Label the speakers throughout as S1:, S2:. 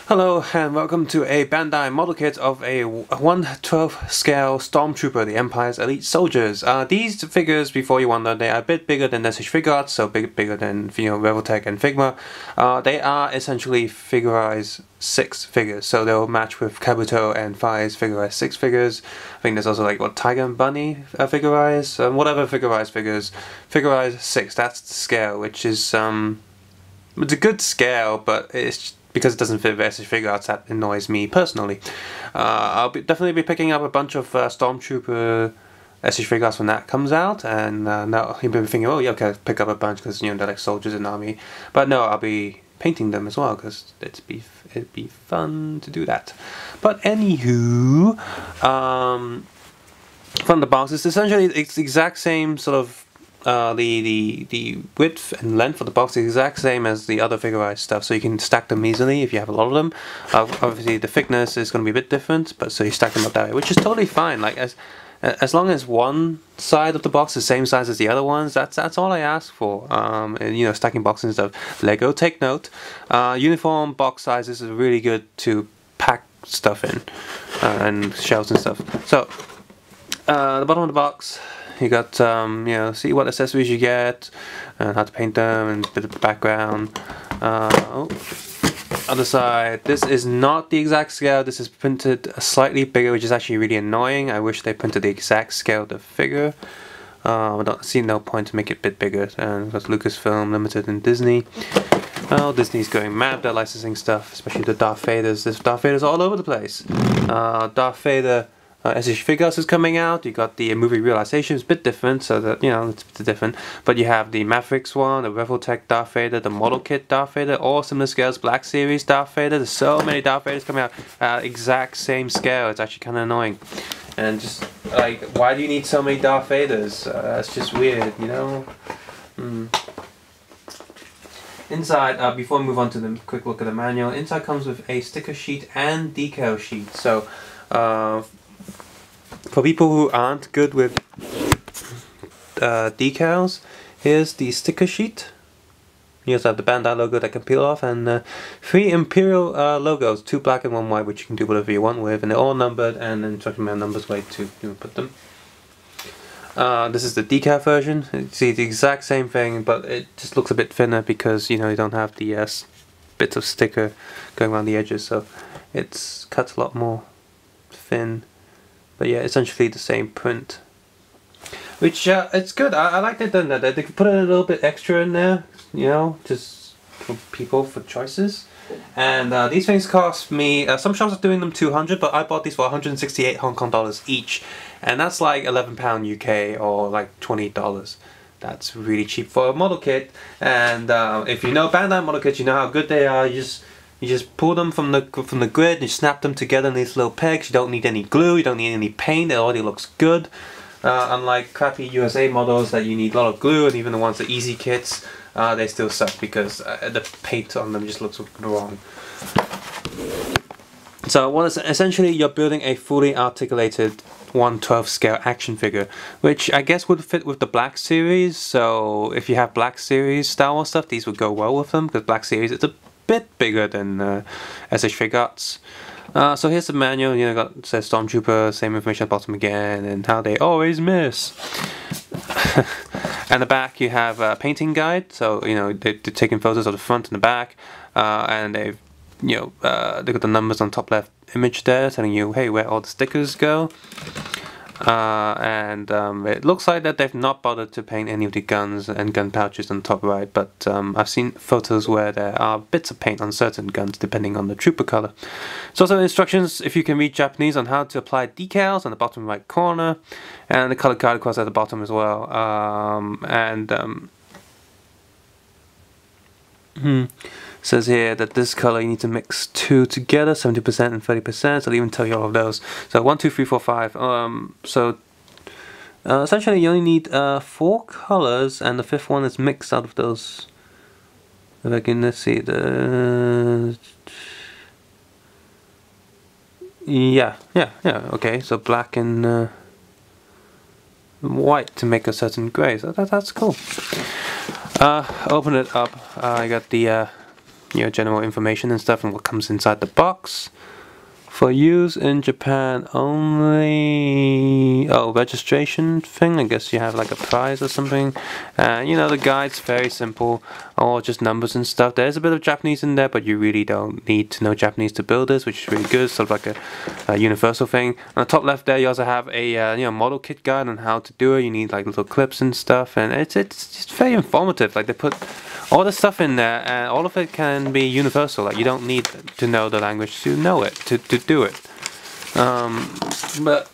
S1: Hello and welcome to a Bandai model kit of a 1/12 scale Stormtrooper, the Empire's Elite Soldiers. These figures, before you wonder, they are a bit bigger than SH Figuarts, so bigger than Revoltech and Figma. They are essentially Figurized 6 figures, so they'll match with Kabuto and Fai's Figurized 6 figures. I think there's also like Tiger and Bunny Figurized, whatever Figurized figures. Figurized 6, that's the scale, which is it's a good scale, but it's because it doesn't fit with SH Figuarts, that annoys me personally. I'll definitely be picking up a bunch of Stormtrooper SH Figuarts when that comes out, and now you'll be thinking, oh yeah, okay, pick up a bunch because they're like soldiers in the army. But no, I'll be painting them as well because it'd be fun to do that. But anywho, from the box, it's essentially the exact same sort of. The width and length of the box is the exact same as the other Figurized stuff, so you can stack them easily if you have a lot of them. Obviously the thickness is going to be a bit different, but so you stack them up that way, which is totally fine. Like as long as one side of the box is the same size as the other ones, that's all I ask for. And, stacking boxes and stuff. Lego, take note. Uniform box sizes is really good to pack stuff in, and shelves and stuff. So the bottom of the box, you got see what accessories you get and how to paint them and a bit of background. Other side, this is not the exact scale. This is printed slightly bigger, which is actually really annoying. I wish they printed the exact scale of the figure. I don't see no point to make it a bit bigger, and because Lucasfilm Limited and Disney. Well, Disney's going mad. They're licensing stuff, especially the Darth Vaders. There's Darth Vaders all over the place. Darth Vader SH Figuarts is coming out. You got the movie Realization, it's a bit different, so that it's a bit different. But you have the Mavericks one, the Revoltech Darth Vader, the model kit Darth Vader, all similar scales, Black Series Darth Vader. There's so many Darth Vaders coming out, exact same scale. It's actually kind of annoying. And just like, why do you need so many Darth Vaders? It's just weird, Inside, before we move on to the quick look at the manual, inside comes with a sticker sheet and decal sheet. So, for people who aren't good with decals, here's the sticker sheet. You also have the Bandai logo that can peel off, and 3 Imperial logos, 2 black and 1 white, which you can do whatever you want with, and they're all numbered, and instruction manual numbers where to put them. This is the decal version. See the exact same thing, but it just looks a bit thinner because you don't have the bits of sticker going around the edges, so it's cut a lot more thin. But yeah, essentially the same print, which it's good. I like they've done that. They could put a little bit extra in there, just for people, for choices. And these things cost me. Some shops are doing them 200, but I bought these for 168 Hong Kong dollars each, and that's like £11 UK or like $20. That's really cheap for a model kit. And if you know Bandai model kits, you know how good they are. You just pull them from the grid, you snap them together in these little pegs. You don't need any glue, you don't need any paint, it already looks good. Unlike crappy USA models that you need a lot of glue, and even the ones that easy kits, they still suck because the paint on them just looks wrong. So essentially you're building a fully articulated 1/12 scale action figure, which I guess would fit with the Black Series. So if you have Black Series Star Wars stuff, these would go well with them, because Black Series is a bit bigger than SH Figuarts. So here's the manual. It says Stormtrooper, same information at the bottom again, and how they always miss. And the back you have a painting guide. So they're taking photos of the front and the back, and they've they got the numbers on top left image there, telling you, hey, where all the stickers go. And it looks like that they've not bothered to paint any of the guns and gun pouches on top right, but I've seen photos where there are bits of paint on certain guns depending on the trooper color. There's also instructions, if you can read Japanese, on how to apply decals on the bottom right corner, and the color card of course at the bottom as well. Says here that this color you need to mix 2 together, 70% and 30%, so it'll even tell you all of those. So 1, 2, 3, 4, 5. Essentially you only need 4 colors, and the 5th one is mixed out of those. If I can, let's see, okay, so black and white to make a certain gray, so that's cool. Open it up, I got the you know, general information and stuff and what comes inside the box. For use in Japan only. Oh, registration thing. I guess you have like a prize or something. You know, the guide's very simple, all just numbers and stuff. There's a bit of Japanese in there, but you really don't need to know Japanese to build this, which is really good. Sort of like a universal thing. On the top left there, you also have a you know, model kit guide on how to do it. You need like little clips and stuff, and it's just very informative. Like they put all the stuff in there, and all of it can be universal. Like you don't need to know the language to know it, to do it. But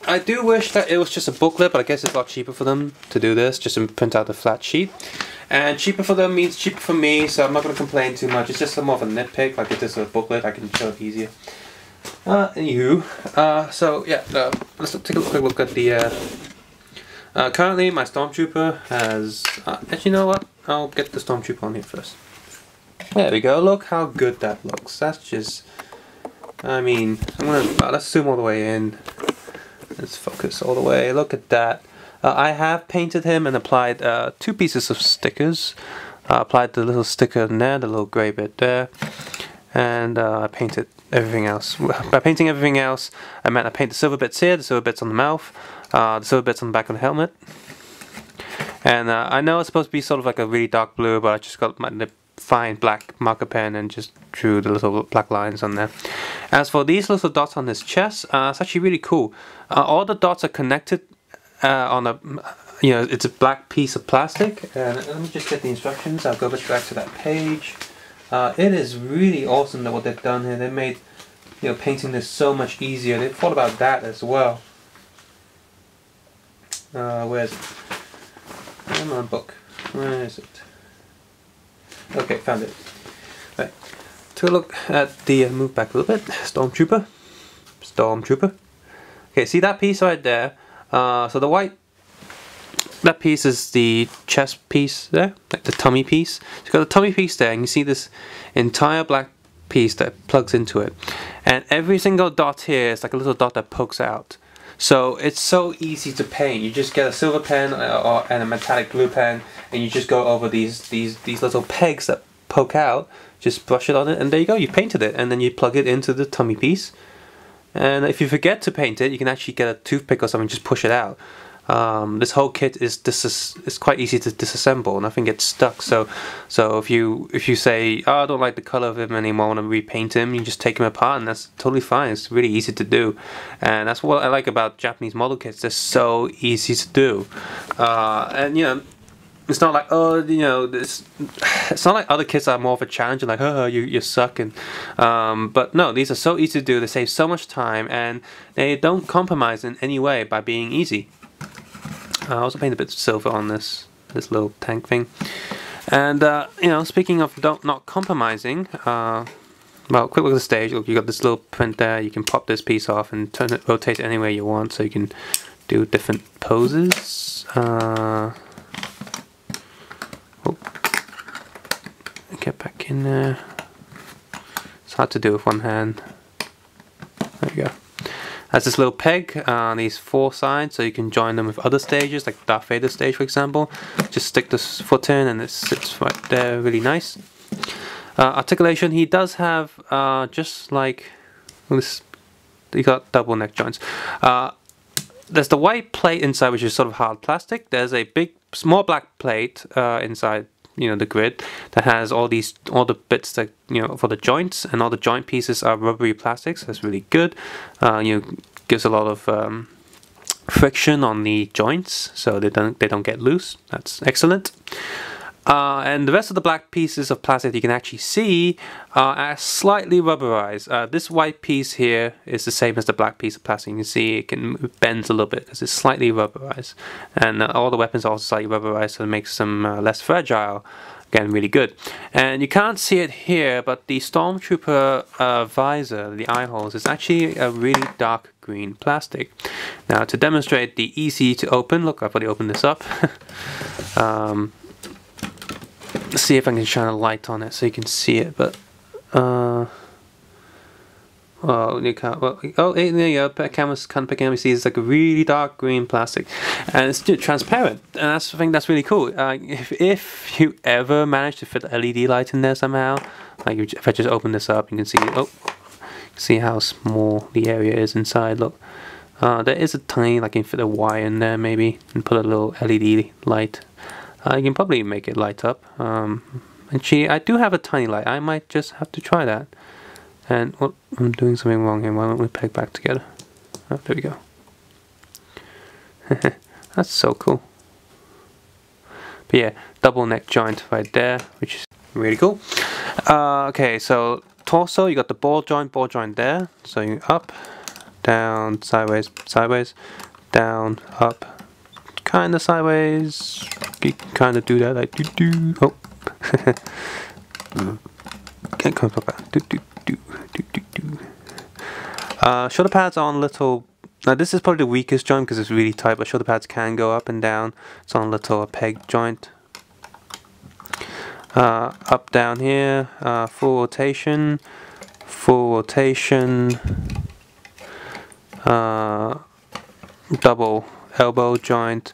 S1: I do wish that it was just a booklet, but I guess it's a lot cheaper for them to do this, just to print out the flat sheet. And cheaper for them means cheaper for me, so I'm not going to complain too much. It's just more of a nitpick. Like if this was a booklet, I can show it easier. Anywho, so yeah, let's take a quick look at the... currently, my Stormtrooper has... actually, you know what? I'll get the Stormtrooper on here first. There we go. Look how good that looks. That's just... I mean, let's zoom all the way in. Let's focus all the way. Look at that. I have painted him and applied 2 pieces of stickers. Applied the little sticker in there, the little grey bit there. And I painted everything else. By painting everything else, I meant I paint the silver bits here, the silver bits on the mouth, the silver bits on the back of the helmet. And I know it's supposed to be sort of like a really dark blue, but I just got the fine black marker pen and just drew the little black lines on there. As for these little dots on his chest, it's actually really cool. All the dots are connected on a, you know, it's a black piece of plastic. And let me just get the instructions. I'll go back to that page. It is really awesome that what they've done here. They made, you know, painting this so much easier. They thought about that as well. Where's it? Come on, book. Where is it? Okay, found it. Right. Take a look at the move back a little bit. Stormtrooper. Okay, see that piece right there? So the white, that piece is the chest piece there, like the tummy piece. So you've got the tummy piece there, and you see this entire black piece that plugs into it. And every single dot here is like a little dot that pokes out. So it's so easy to paint. You just get a silver pen and a metallic blue pen, and you just go over these little pegs that poke out. Just brush it on it, and there you go. You painted it, and then you plug it into the tummy piece. And if you forget to paint it, you can actually get a toothpick or something, just push it out. This whole kit is quite easy to disassemble. Nothing gets stuck. So if you say, oh, I don't like the color of him anymore, I want to repaint him, you just take him apart, and that's totally fine. It's really easy to do, and that's what I like about Japanese model kits. They're so easy to do, and you know, it's not like, oh, you know, it's not like other kits are more of a challenge and like, oh, you suck. And but no, these are so easy to do. They save so much time, and they don't compromise in any way by being easy. I also painted a bit of silver on this little tank thing. And you know, speaking of not compromising, well, quick look at the stage. Look, you got this little print there. You can pop this piece off and rotate it anywhere you want, so you can do different poses. Get back in there. It's hard to do with one hand. There we go. Has this little peg on these 4 sides, so you can join them with other stages, like Darth Vader's stage, for example. Just stick this foot in, and it sits right there, really nice. Articulation, he does have just like this. You got double neck joints. There's the white plate inside, which is sort of hard plastic. There's a small black plate inside, you know, the grid that has all the bits that, you know, for the joints, and all the joint pieces are rubbery plastics. That's really good. You know, gives a lot of friction on the joints, so they don't get loose. That's excellent. And the rest of the black pieces of plastic you can actually see are slightly rubberized. This white piece here is the same as the black piece of plastic. You can see it bends a little bit because it's slightly rubberized. And all the weapons are also slightly rubberized, so it makes them less fragile. Again, really good. And you can't see it here, but the Stormtrooper visor, the eye holes, is actually a really dark green plastic. Now, to demonstrate the easy to open, look, I've already opened this up. Let's see if I can shine a light on it so you can see it, but Oh, you can't. Well, oh, there you go. Camera's kind of picking up. You see, it's like a really dark green plastic, and it's transparent. And that's I think that's really cool. If you ever manage to fit an LED light in there somehow, like if I just open this up, you can see. Oh, see how small the area is inside. Look, there is a tiny, like you can fit a wire in there maybe, and put a little LED light. You can probably make it light up. And I do have a tiny light. I might just have to try that. And oh, I'm doing something wrong here. Why don't we peg back together? Oh, there we go. That's so cool. But yeah, double neck joint right there, which is really cool. Okay, so torso, you got the ball joint there. So you up, down, sideways, sideways, down, up, kind of sideways. You can kind of do that like do. Oh, can't come back. Do. Shoulder pads are on little. Now this is probably the weakest joint because it's really tight, but shoulder pads can go up and down. It's on a little peg joint. Up down here, full rotation, double elbow joint.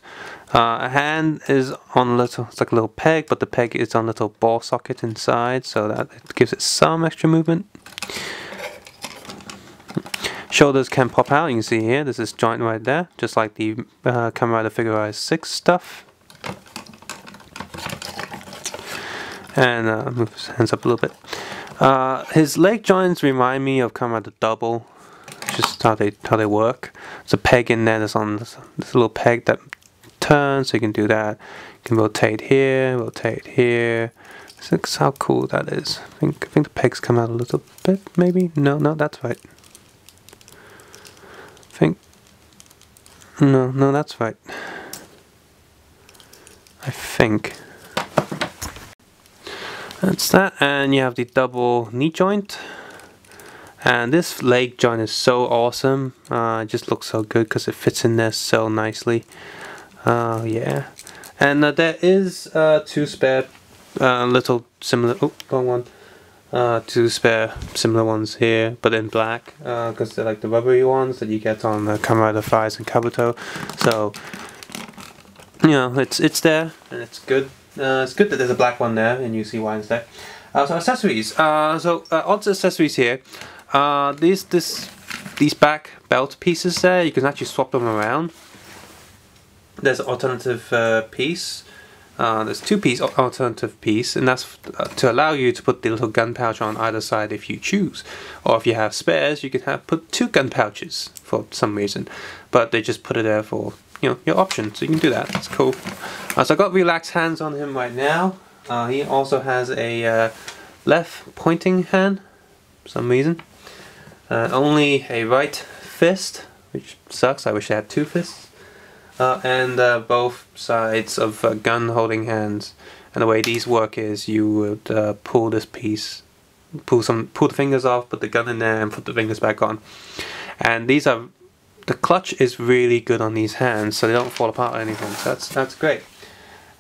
S1: A hand is on a little, it's like a little peg, but the peg is on a little ball socket inside, so that it gives it some extra movement. Shoulders can pop out, you can see here, there's this joint right there, just like the Kamen Rider Figure Rise 6 stuff. And move his hands up a little bit. His leg joints remind me of Kamen Rider Double, just how they work. There's a peg in there, there's this little peg that turns, so you can do that. You can rotate here, rotate here. Look how cool that is. I think the pegs come out a little bit, maybe? No, that's right. No, that's right. I think. That's that, and you have the double knee joint. And this leg joint is so awesome. It just looks so good because it fits in there so nicely. Yeah. And there is two spare little similar. Oh, wrong one. Two spare similar ones here, but in black, because they're like the rubbery ones that you get on the Kamen Rider Fires and Kabuto. So, you know, it's there and it's good. It's good that there's a black one there, and you see why it's there. So accessories. Odds accessories here. These back belt pieces there, you can actually swap them around. There's an alternative piece. There's two-piece alternative piece, and that's to allow you to put the little gun pouch on either side if you choose. Or if you have spares, you could put two gun pouches for some reason. But they just put it there for, you know, your option, so you can do that. It's cool. So I've got relaxed hands on him right now. He also has a left pointing hand for some reason. Only a right fist, which sucks. I wish I had two fists. And both sides of gun holding hands. And the way these work is you would pull this piece, pull the fingers off, put the gun in there, and put the fingers back on. And the clutch is really good on these hands, so they don't fall apart or anything. So that's great.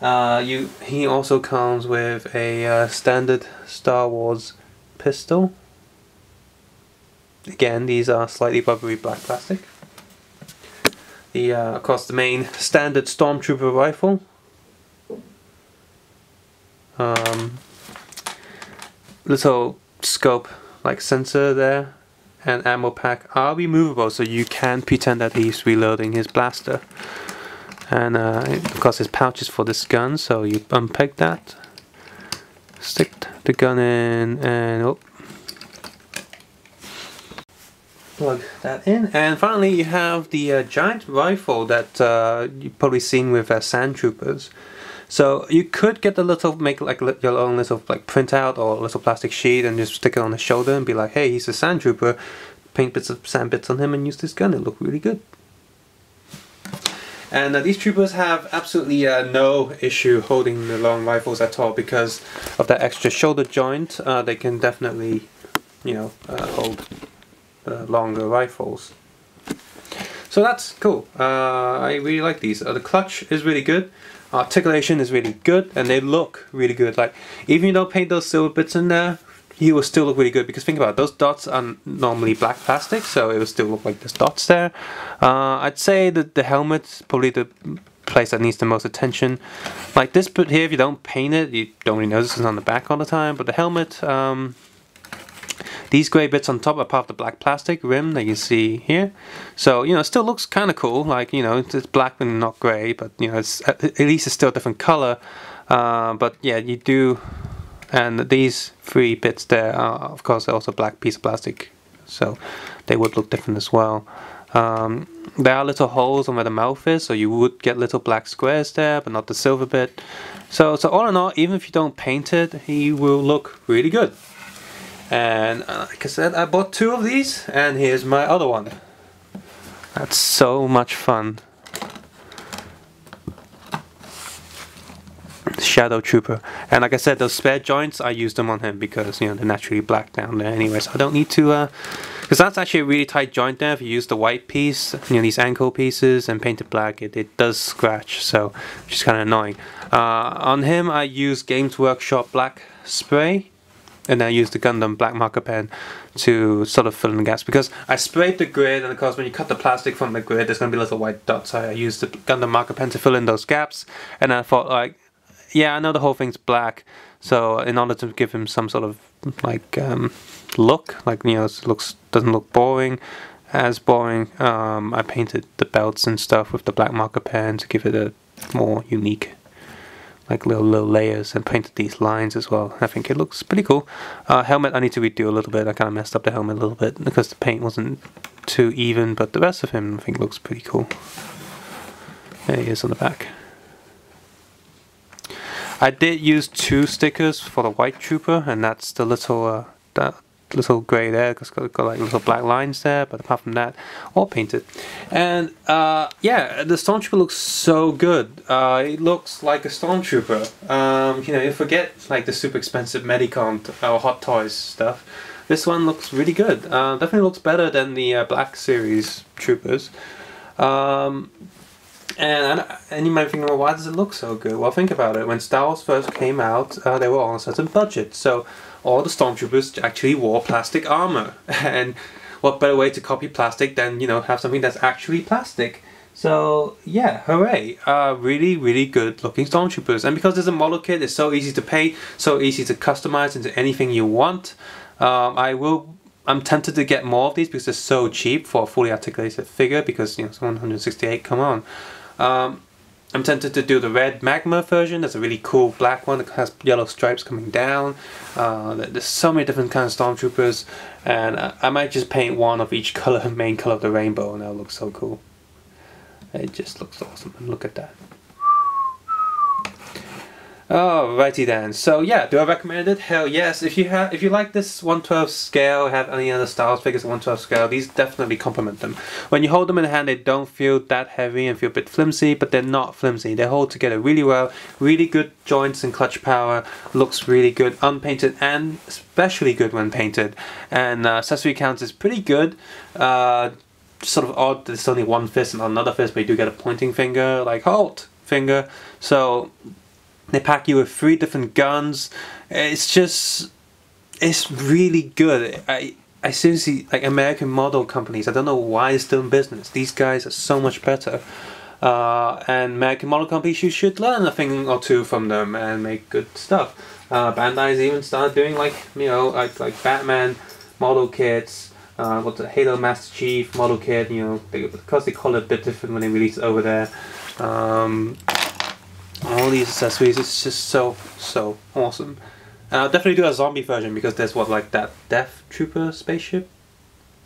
S1: He also comes with a standard Star Wars pistol. Again, these are slightly rubbery black plastic. Of course, the main standard Stormtrooper rifle. Little scope like sensor there, and ammo pack are removable, so you can pretend that he's reloading his blaster. And of course, his pouch is for this gun, so you unpeg that, stick the gun in, and oh, plug that in. And finally, you have the giant rifle that you've probably seen with Sand Troopers. So you could get a little, make like your own little like printout or a little plastic sheet and just stick it on the shoulder and be like, hey, he's a Sand Trooper. Paint bits of sand bits on him and use this gun. It look really good. And these troopers have absolutely no issue holding the long rifles at all because of that extra shoulder joint. They can definitely, you know, hold longer rifles. So that's cool. I really like these. The clutch is really good. Articulation is really good, and they look really good. Like, even if you don't paint those silver bits in there, he will still look really good, because think about it, those dots are normally black plastic, so it will still look like there's dots there. I'd say that the helmet's probably the place that needs the most attention. Like this bit here, if you don't paint it, you don't really notice it's on the back all the time, but the helmet, these grey bits on top are part of the black plastic rim that you see here. So, you know, it still looks kind of cool, like, you know, it's black and not grey, but, you know, it's at least it's still a different colour. But yeah, you do, and these 3 bits there are, of course, also black piece of plastic, so they would look different as well. There are little holes on where the mouth is, so you would get little black squares there, but not the silver bit. So all in all, even if you don't paint it, he will look really good. And like I said, I bought 2 of these, and here's my other one. That's so much fun. Shadow Trooper. And like I said, those spare joints, I used them on him because, you know, they're naturally black down there anyway, so I don't need to, because that's actually a really tight joint there. If you use the white piece, you know, these ankle pieces, and paint it black, it does scratch, so which is kind of annoying. On him, I used Games Workshop black spray, and I used the Gundam black marker pen to sort of fill in the gaps, because I sprayed the grid, and of course when you cut the plastic from the grid, there's going to be little white dots, so I used the Gundam marker pen to fill in those gaps. And I thought, like, yeah, I know the whole thing's black, so in order to give him some sort of like look, like, you know, it doesn't look boring, I painted the belts and stuff with the black marker pen to give it a more unique, like little layers, and painted these lines as well. I think it looks pretty cool. Helmet I need to redo a little bit. I kind of messed up the helmet a little bit because the paint wasn't too even, but the rest of him I think looks pretty cool. There he is on the back. I did use 2 stickers for the white trooper, and that's the little that little grey there, because it's got like little black lines there, but apart from that, all painted. And yeah, the Stormtrooper looks so good. It looks like a Stormtrooper. You know, you forget like the super expensive Medicom or Hot Toys stuff. This one looks really good. Definitely looks better than the Black Series Troopers. And you might think, well, why does it look so good? Well, think about it. When Star Wars first came out, they were on a certain budget, so all the Stormtroopers actually wore plastic armor. And what better way to copy plastic than, you know, have something that's actually plastic? So yeah, hooray! Really, really good looking Stormtroopers. And because there's a model kit, it's so easy to paint, so easy to customize into anything you want. I'm tempted to get more of these because they're so cheap for a fully articulated figure, because, you know, it's 168, come on. I'm tempted to do the red magma version. There's a really cool black one that has yellow stripes coming down. There's so many different kinds of Stormtroopers, and I might just paint one of each color, main color of the rainbow, and that'll look so cool. It just looks awesome, and look at that. Alrighty then. So yeah, do I recommend it? Hell yes. If you like this 1/12 scale, have any other Star Wars figures at 1/12 scale, these definitely complement them. When you hold them in the hand, they don't feel that heavy and feel a bit flimsy, but they're not flimsy. They hold together really well. Really good joints and clutch power. Looks really good unpainted, and especially good when painted. And accessory count is pretty good. Sort of odd that it's only one fist and not another fist, but you do get a pointing finger, like halt finger. So they pack you with 3 different guns. It's really good. I seriously, like, American model companies, I don't know why they're still in business. These guys are so much better. And American model companies, you should learn a thing or 2 from them and make good stuff. Bandai's even started doing, like, you know, like Batman model kits, what's the Halo Master Chief model kit, you know, because they call it a bit different when they release it over there. All these accessories, it's just so awesome. And I'll definitely do a zombie version, because there's like that Death Trooper spaceship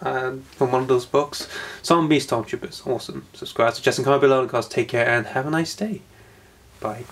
S1: from one of those books. Zombie Stormtroopers, awesome. Subscribe, suggest and comment below, and of course take care and have a nice day. Bye.